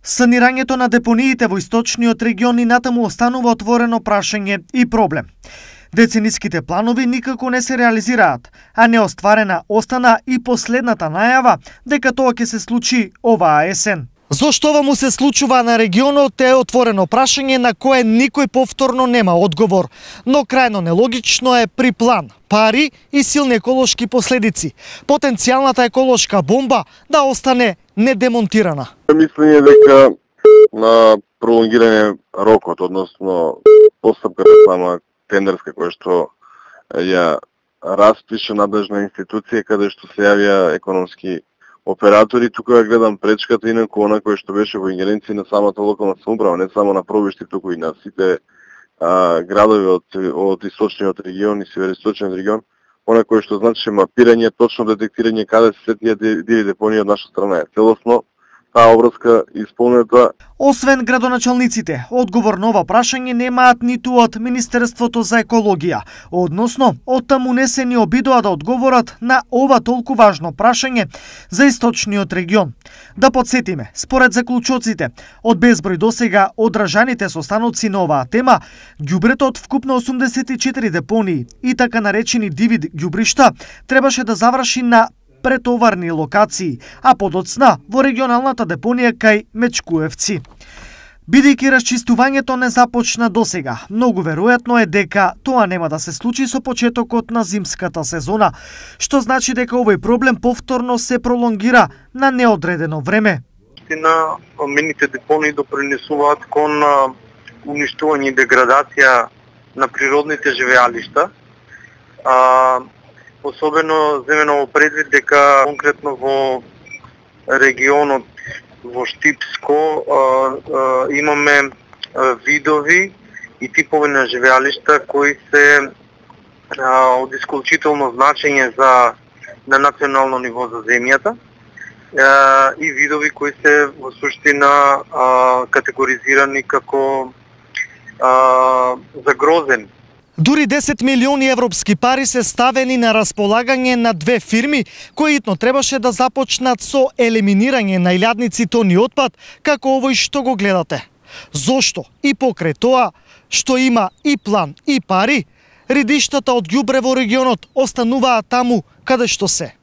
Санирањето на депониите во источниот регион и натаму останува отворено прашање и проблем. Децениските планови никако не се реализираат, а неостварена остана и последната најава дека тоа ќе се случи оваа есен. Зошто ова му се случува на регионот е отворено прашање на кое никој повторно нема одговор, но крајно нелогично е при план, пари и силни еколошки последици, потенцијалната еколошка бомба да остане недемонтирана. Мислење дека на пролонгирање рокот, односно постапката сама тендерска која што ја распише надлежна институција каде што се јавија економски оператори, тука гледам пречката инаку она кој што беше во ингеренција на самата локална самоуправа, не само на Пробишти, туку и на сите градови од источниот регион и североисточниот регион, она кој што значи мапирање, точно детектирање каде се тие диви депонии од наша страна е целосно таа обврска исполнета. Освен градоначалниците, одговор на ова прашање немаат ниту од Министерството за екологија, односно од таму не се ни обидоа да одговорат на ова толку важно прашање за источниот регион. Да подсетиме, според заклучоците, од безброј досега одражаните состаноци на оваа тема, ѓубрето од вкупно 84 депонии и така наречени диви ѓубришта требаше да заврши на претоварни локации, а подоцна во регионалната депонија кај Мечкуевци. Бидејќи расчистувањето не започна досега, многу веројатно е дека тоа нема да се случи со почетокот на зимската сезона, што значи дека овој проблем повторно се пролонгира на неодредено време. На мините депонии допринесуваат кон уништување и деградација на природните живеалишта. Особено земено во предвид дека конкретно во регионот во Штипско имаме видови и типови на живеалишта кои се од исклучително значење на национално ниво за земјата и видови кои се во суштина категоризирани како загрозени. Дури 10 милиони европски пари се ставени на располагање на две фирми кои итно требаше да започнат со елиминирање на илјадници тони отпад, како овој што го гледате. Зошто? И покрај тоа, што има и план и пари, редиштата од ѓубре во регионот остануваат таму каде што се.